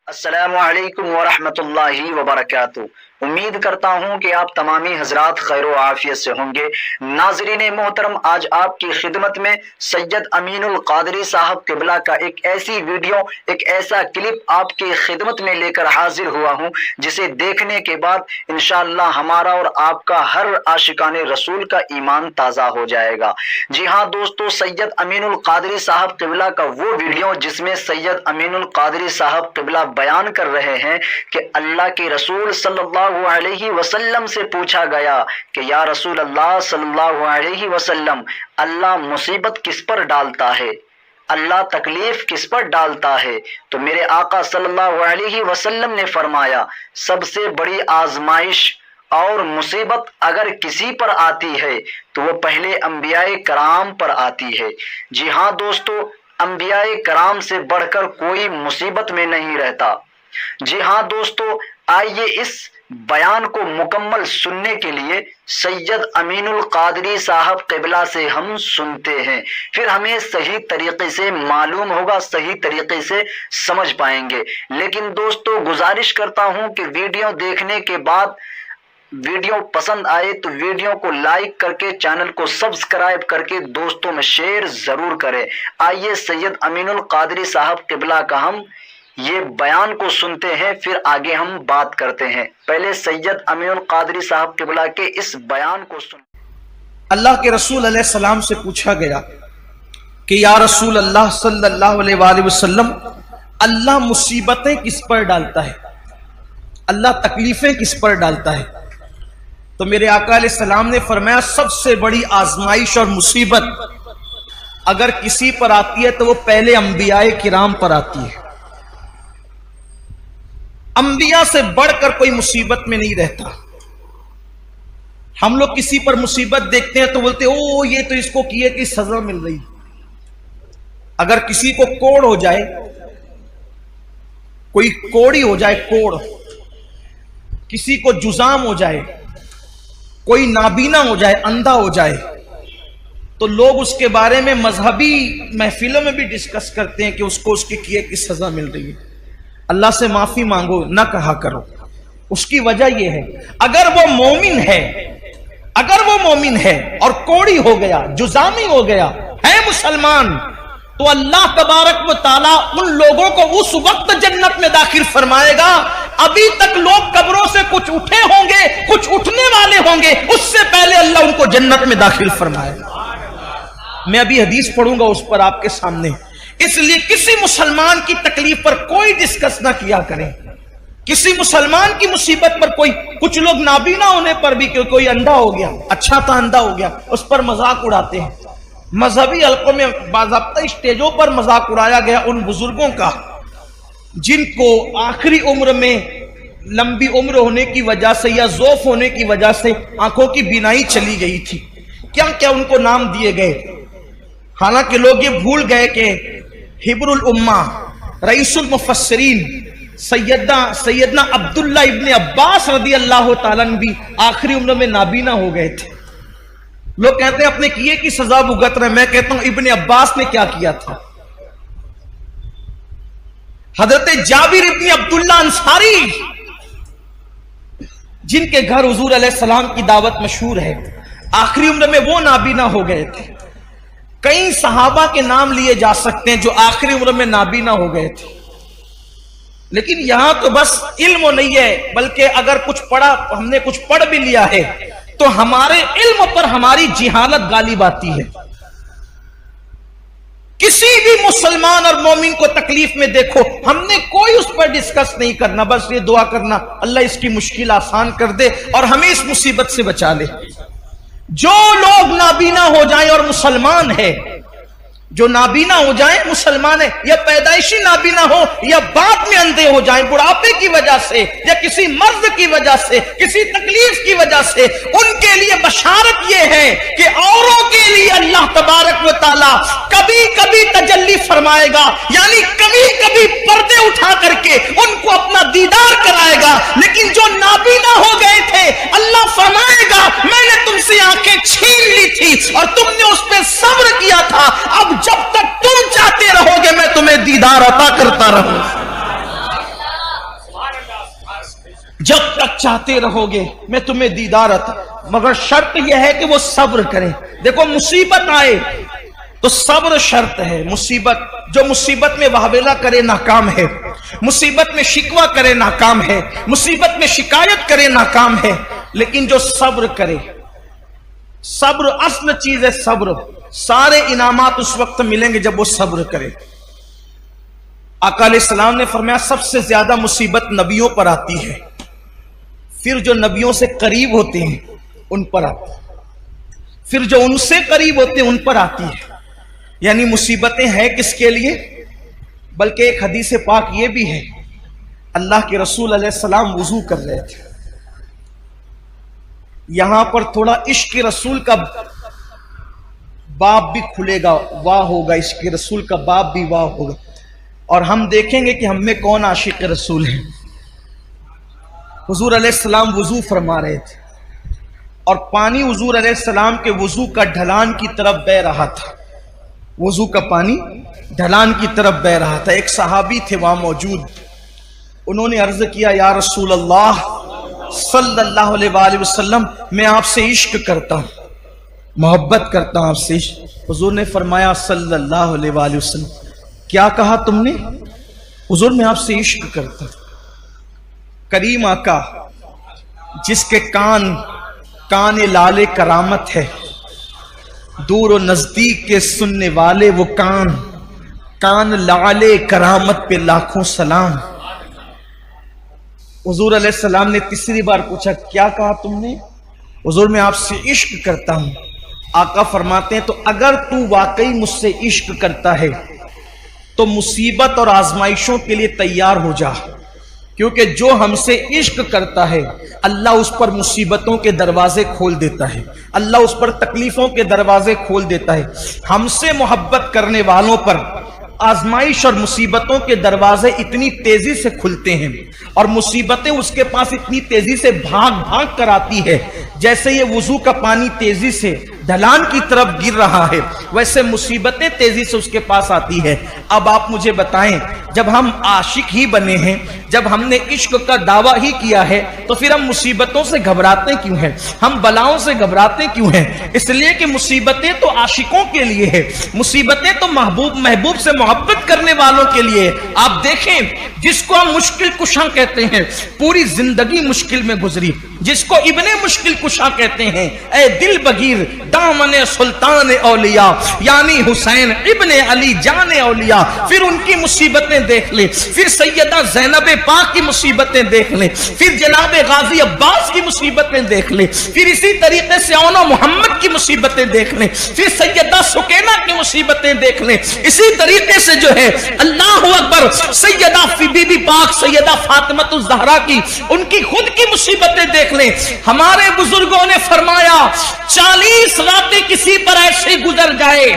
अस्सलामु अलैकुम वरहमतुल्लाहि वबरकातुहू। उम्मीद करता हूँ कि आप तमामी हजरात खैर व आफियत से होंगे। नाज़रीन मोहतरम, आज आपकी खिदमत में सैयद अमीनुल कादरी साहब किबला का एक ऐसी वीडियो, एक ऐसा क्लिप आपकी खिदमत में लेकर हाजिर हुआ हूँ जिसे देखने के बाद इंशाअल्लाह हमारा और आपका हर आशिकाने रसूल का ईमान ताज़ा हो जाएगा। जी हाँ दोस्तों, सैयद अमीनुल कादरी साहब किबला का वो वीडियो जिसमें सैयद अमीनुल कादरी साहब किबला बयान कर रहे हैं कि अल्लाह के रसूल सल्लल्लाहु अलैहि वसल्लम से पूछा गया कि या रसूल अल्लाह सल्लल्लाहु अलैहि वसल्लम, अल्लाह मुसीबत किस पर डालता है, अल्लाह तकलीफ किस पर डालता है? तो मेरे आका सल्लल्लाहु अलैहि वसल्लम ने फरमाया, सबसे बड़ी आजमाइश और मुसीबत अगर किसी पर आती है तो वो पहले अंबियाए कराम पर आती है। जी हाँ दोस्तों, अंबियाए कराम से बढ़कर कोई मुसीबत में नहीं रहता। जी हाँ दोस्तों, आइए इस बयान को मुकम्मल सुनने के लिए सैयद अमीनुल कादरी साहब किबला से हम सुनते हैं, फिर हमें सही तरीके से मालूम होगा, सही तरीके से समझ पाएंगे। लेकिन दोस्तों, गुजारिश करता हूं कि वीडियो देखने के बाद वीडियो पसंद आए तो वीडियो को लाइक करके चैनल को सब्सक्राइब करके दोस्तों में शेयर जरूर करें। आइए सैयद अमीनुल कादरी साहब किबला का हम ये बयान को सुनते हैं, फिर आगे हम बात करते हैं। पहले सैयद अमीनुल कादरी साहब किबला के इस बयान को सुन। अल्लाह के रसूल अलैहिस्सलाम से पूछा गया कि या रसूल अल्लाह सल्लल्लाहु अलैहि वसल्लम, अल्लाह मुसीबतें किस पर डालता है, अल्लाह तकलीफें किस पर डालता है? तो मेरे आका अलैहिस्सलाम ने फरमाया, सबसे बड़ी आजमाइश और मुसीबत अगर किसी पर आती है तो वो पहले अंबियाए किराम पर आती है। अंबिया से बढ़कर कोई मुसीबत में नहीं रहता। हम लोग किसी पर मुसीबत देखते हैं तो बोलते ओ ये तो इसको किए कि सजा मिल रही। अगर किसी को कोड़ हो जाए, कोई कोड़ी हो जाए, कोड़, किसी को जुजाम हो जाए, कोई नाबीना हो जाए, अंधा हो जाए, तो लोग उसके बारे में मजहबी महफिलों में भी डिस्कस करते हैं कि उसको उसके किए की सजा मिल रही है। अल्लाह से माफी मांगो, ना कहा करो। उसकी वजह यह है, अगर वो मोमिन है, अगर वो मोमिन है और कोड़ी हो गया, जुजामी हो गया, है मुसलमान, तो अल्लाह तबारक व ताला उन लोगों को उस वक्त जन्नत में दाखिल फरमाएगा। अभी तक लोग कब्रों से कुछ उठे होंगे, कुछ उठने वाले होंगे, उससे पहले अल्लाह उनको जन्नत में दाखिल फरमाएगा। मैं अभी हदीस पढ़ूंगा उस पर आपके सामने। इसलिए किसी मुसलमान की तकलीफ पर कोई डिस्कस ना किया करें, किसी मुसलमान की मुसीबत पर कोई, कुछ लोग नाबीना होने पर भी कोई अंधा हो गया, अच्छा था अंधा हो गया, उस पर मजाक उड़ाते हैं। मजहबी हलकों में बाज़ाब्ता स्टेजों पर मजाक उड़ाया गया उन बुजुर्गों का जिनको आखिरी उम्र में लंबी उम्र होने की वजह से या ज़ौफ होने की वजह से आंखों की बीनाई चली गई थी। क्या क्या उनको नाम दिए गए, हालांकि लोग ये भूल गए कि हिब्रुल उम्मा, रईसुल मुफस्सिरीन सैयदना अब्दुल्ला इब्ने अब्बास रदी अल्लाह ताला भी आखिरी उम्र में नाबीना हो गए थे। लोग कहते हैं अपने किए की सजा भुगत रहे। मैं कहता हूं इब्ने अब्बास ने क्या किया था? हजरत जाबिर इब्ने अब्दुल्ला अंसारी, जिनके घर हुजूर अलैहिस्सलाम की दावत मशहूर है, आखिरी उम्र में वो नाबीना हो गए थे। कई सहाबा के नाम लिए जा सकते हैं जो आखिरी उम्र में नाबीना हो गए थे। लेकिन यहां तो बस इल्म नहीं है, बल्कि अगर कुछ पढ़ा, हमने कुछ पढ़ भी लिया है तो हमारे इल्म पर हमारी जिहालत गालिब आती है। किसी भी मुसलमान और मोमिन को तकलीफ में देखो, हमने कोई उस पर डिस्कस नहीं करना, बस ये दुआ करना अल्लाह इसकी मुश्किल आसान कर दे और हमें इस मुसीबत से बचा ले। जो लोग नाबीना हो जाएं और मुसलमान है, जो नाबीना हो जाएं मुसलमान है, या पैदाइशी नाबीना हो या बाद में अंधे हो जाएं बुढ़ापे की वजह से या किसी मर्ज की वजह से, किसी तकलीफ की वजह से, उनके लिए बशारत यह है कि औरों के लिए अल्लाह तबारक व ताला कभी कभी तजल्ली फरमाएगा, यानी कभी कभी पर्दे उठा करके उनको अपना दीदार कराएगा। लेकिन जो नाबीना हो गए थे, अल्लाह फरमाएगा मैंने तुमसे आंखें छीन ली थी और तुमने उस पर सब्र किया था, अब जब तक तुम चाहते रहोगे मैं तुम्हें दीदार अता करता रहूं। जब तक चाहते रहोगे मैं तुम्हें दीदार अता, मगर शर्त यह है कि वो सब्र करें। देखो मुसीबत आए तो सब्र शर्त है। मुसीबत, जो मुसीबत में वाहवेला करे नाकाम है, मुसीबत में शिकवा करे नाकाम है, मुसीबत में शिकायत करे नाकाम है, लेकिन जो सब्र करे, सब्र असल चीज है। सब्र, सारे इनामात उस वक्त मिलेंगे जब वो सब्र करे। आका अलैहिस्सलाम ने फरमाया सबसे ज्यादा मुसीबत नबियों पर आती है, फिर जो नबियों से करीब होते हैं उन पर आती है, फिर जो उनसे करीब होते हैं उन पर आती है। यानी मुसीबतें हैं किसके लिए? बल्कि एक हदीस पाक ये भी है, अल्लाह के रसूल अलैहिस्सलाम वुजू कर रहे थे, यहां पर थोड़ा इश्क रसूल का बाब भी खुलेगा, वाह होगा, इश्क रसूल का बाब भी वाह होगा, और हम देखेंगे कि हम में कौन आशिक रसूल है। हुजूर अलैहिस्सलाम वुजू फरमा रहे थे और पानी हुजूर अलैहिस्सलाम के वुजू का ढलान की तरफ बह रहा था, वुजू का पानी ढलान की तरफ बह रहा था। एक सहाबी थे वहां मौजूद, उन्होंने अर्ज किया, या रसूल अल्लाह सल्लल्लाहु अलैहि वसल्लम, मैं आपसे इश्क करता हूं, मोहब्बत करता हूं आपसे। हुजूर ने फरमाया सल्लल्लाहु अलैहि वसल्लम, क्या कहा तुमने? हुजूर मैं आपसे इश्क करता हूं। करीम आका जिसके कान लाले करामत है, दूर और नजदीक के सुनने वाले वो कान लाले करामत पे लाखों सलाम। हुजूर अलैहिस्सलाम ने तीसरी बार पूछा, क्या कहा तुमने? हुजूर मैं आपसे इश्क करता हूं। आका फरमाते हैं, तो अगर तू वाकई मुझसे इश्क करता है तो मुसीबत और आजमाइशों के लिए तैयार हो जा, क्योंकि जो हमसे इश्क करता है अल्लाह उस पर मुसीबतों के दरवाजे खोल देता है, अल्लाह उस पर तकलीफों के दरवाजे खोल देता है। हमसे मोहब्बत करने वालों पर आजमाइश और मुसीबतों के दरवाजे इतनी तेजी से खुलते हैं और मुसीबतें उसके पास इतनी तेजी से भाग भाग कर आती है, जैसे ये वुजू का पानी तेजी से ढलान की तरफ गिर रहा है, वैसे मुसीबतें तेजी से उसके पास आती है। अब आप मुझे बताएं, जब हम आशिक ही बने हैं, जब हमने इश्क का दावा ही किया है, तो फिर हम मुसीबतों से घबराते क्यों हैं? हम बलाओं से घबराते क्यों हैं? इसलिए कि मुसीबतें तो आशिकों के लिए है, मुसीबतें तो महबूब से मोहब्बत करने वालों के लिए। आप देखें, जिसको हम मुश्किल कुशा कहते हैं, पूरी जिंदगी मुश्किल में गुजरी, जिसको इब्ने मुश्किल कुशा कहते हैं, ए दिल बगीर दामने सुल्तान औलिया यानी हुसैन इब्ने अली जाने औलिया, फिर उनकी मुसीबतें देख ले, फिर सैयदा ज़ैनब पाक की मुसीबतें देख ले, फिर जनाब गाजी अब्बास की मुसीबतें देख ले, फिर इसी तरीके से औना मोहम्मद की मुसीबतें देख ले, फिर सैयदा सुकैना की मुसीबतें देख ले, इसी तरीके से जो है अल्लाह अकबर सैयदा बीबी पाक सैयदा फातिमा ज़हरा की, उनकी खुद की मुसीबतें देख ले। हमारे बुजुर्गों ने फरमाया 40 रातें किसी पर ऐसे गुजर जाए,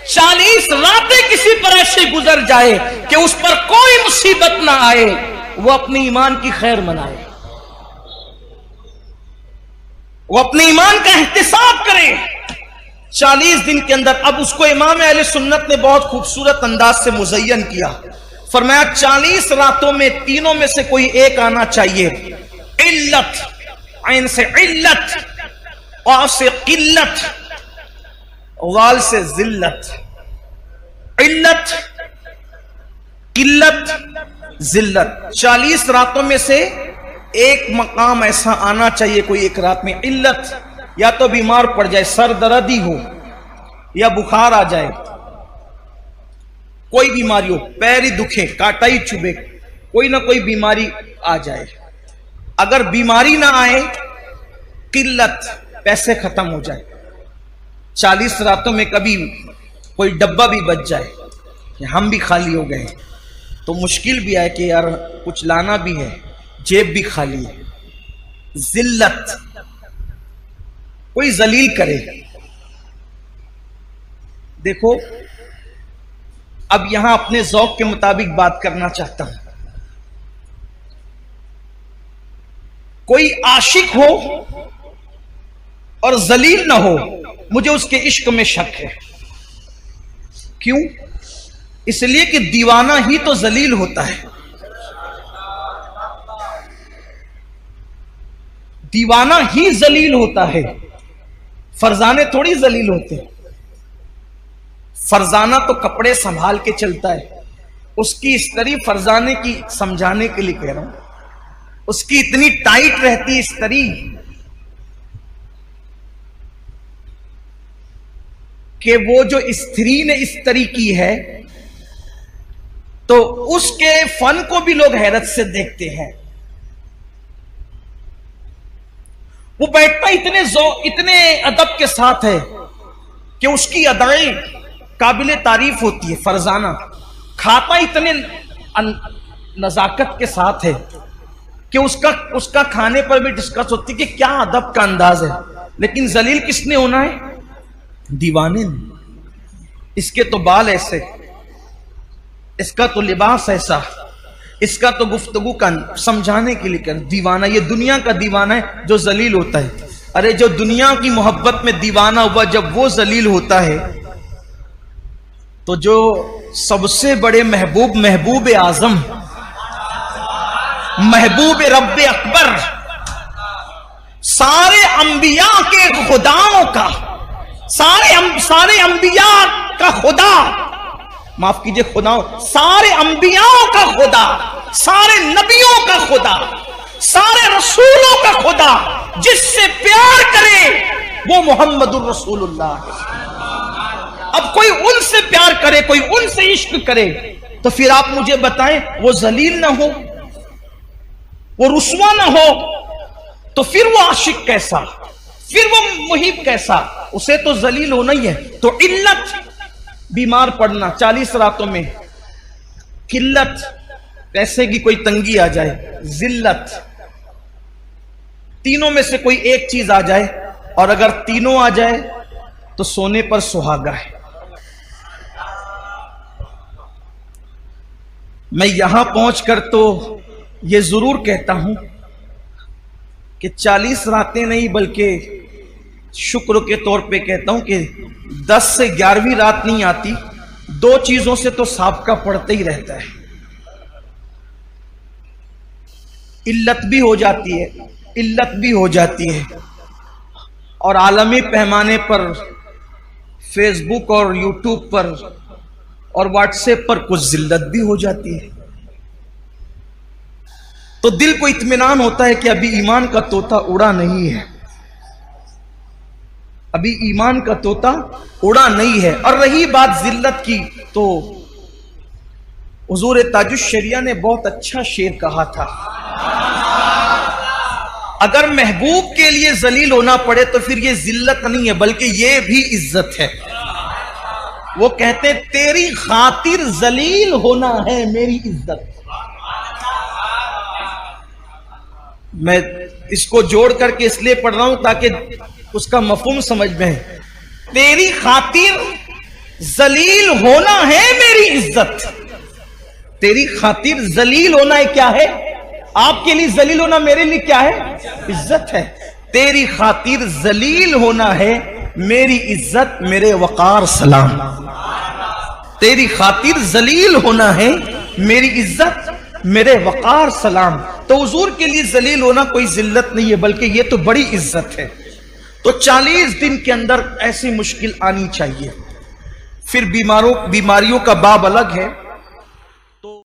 40 रातें किसी पर ऐसे गुजर जाए कि उस पर कोई मुसीबत ना आए, वो अपने ईमान की खैर मनाए, वो अपने ईमान का एहतिसाब करे 40 दिन के अंदर। अब उसको इमाम अहले सुन्नत ने बहुत खूबसूरत अंदाज से मुज़य्यन किया, फरमाया 40 रातों में तीनों में से कोई एक आना चाहिए, इल्लत, ऐन से इल्लत, औ से किल्लत, वाल से जिल्लत, इल्लत किल्लत जिल्लत। 40 रातों में से एक मकाम ऐसा आना चाहिए, कोई एक रात में इल्लत, या तो बीमार पड़ जाए, सर दर्दी हो या बुखार आ जाए, कोई बीमारी हो, पैर ही दुखे, काटा ही चुभे, कोई ना कोई बीमारी आ जाए। अगर बीमारी ना आए, किल्लत, पैसे खत्म हो जाए, 40 रातों में कभी कोई डब्बा भी बच जाए, हम भी खाली हो गए, तो मुश्किल भी आए कि यार कुछ लाना भी है, जेब भी खाली है। जिल्लत, कोई जलील करे। देखो, अब यहां अपने ज़ौक़ के मुताबिक बात करना चाहता हूं। कोई आशिक हो और जलील ना हो, मुझे उसके इश्क में शक है। क्यों? इसलिए कि दीवाना ही तो जलील होता है। दीवाना ही जलील होता है, फरजाने थोड़ी जलील होते। फरजाना तो कपड़े संभाल के चलता है, उसकी इस्तरी फरजाने की समझाने के लिए कह रहा हूं, उसकी इतनी टाइट रहती इस्तरी कि वो जो स्त्री ने इस्तरी की है तो उसके फन को भी लोग हैरत से देखते हैं। वो बैठता इतने अदब के साथ है कि उसकी अदाएं काबिले तारीफ होती है। फरजाना खाता इतने नजाकत के साथ है कि उसका खाने पर भी डिस्कस होती है कि क्या अदब का अंदाज है। लेकिन जलील किसने होना है? दीवाने ने। इसके तो बाल ऐसे, इसका तो लिबास ऐसा, इसका तो गुफ्तगू का समझाने के लिए कर। दीवाना, ये दुनिया का दीवाना है जो जलील होता है। अरे जो दुनिया की मोहब्बत में दीवाना हुआ, जब वो जलील होता है तो जो सबसे बड़े महबूब, महबूब आजम, महबूब रब्बे अकबर, सारे अंबिया के खुदाओं का, सारे अंबिया का खुदा, माफ कीजिए खुदाओं, सारे अंबियाओं का खुदा, सारे नबियों का खुदा, सारे रसूलों का खुदा, जिससे प्यार करे वो मोहम्मदुर रसूलुल्लाह है। अब कोई उनसे प्यार करे, कोई उनसे इश्क करे, तो फिर आप मुझे बताएं, वो जलील ना हो, वो रुस्वा ना हो, तो फिर वो आशिक कैसा, फिर वो मुहिब कैसा? उसे तो जलील होना ही है। तो इल्लत, बीमार पड़ना, 40 रातों में किल्लत, पैसे की कोई तंगी आ जाए, जिल्लत, तीनों में से कोई एक चीज आ जाए, और अगर तीनों आ जाए तो सोने पर सुहागा है। मैं यहां पहुंचकर तो यह जरूर कहता हूं कि 40 रातें नहीं, बल्कि शुक्र के तौर पे कहता हूं कि 10 से 11वीं रात नहीं आती, 2 चीजों से तो साबका पड़ता ही रहता है। इल्लत भी हो जाती है, इल्लत भी हो जाती है, और आलमी पैमाने पर फेसबुक और यूट्यूब पर और व्हाट्सएप पर कुछ जिल्लत भी हो जाती है। तो दिल को इत्मीनान होता है कि अभी ईमान का तोता उड़ा नहीं है, अभी ईमान का तोता उड़ा नहीं है। और रही बात जिल्लत की, तो हुजूर ताजुश शरिया ने बहुत अच्छा शेर कहा था, अगर महबूब के लिए जलील होना पड़े तो फिर ये जिल्लत नहीं है, बल्कि ये भी इज्जत है। वो कहते, तेरी खातिर जलील होना है मेरी इज्जत। मैं इसको जोड़ करके इसलिए पढ़ रहा हूं ताकि उसका मफहूम समझ में है। तेरी खातिर जलील होना है मेरी इज्जत। तेरी खातिर जलील होना है, क्या है? आपके लिए जलील होना मेरे लिए क्या है? इज्जत है। तेरी खातिर जलील होना है मेरी इज्जत, मेरे वकार सलाम। तेरी खातिर जलील होना है मेरी इज्जत, मेरे वकार सलाम। तो हुजूर के लिए जलील होना कोई जिल्लत नहीं है, बल्कि ये तो बड़ी इज्जत है। तो 40 दिन के अंदर ऐसी मुश्किल आनी चाहिए। फिर बीमारियों का बाब अलग है।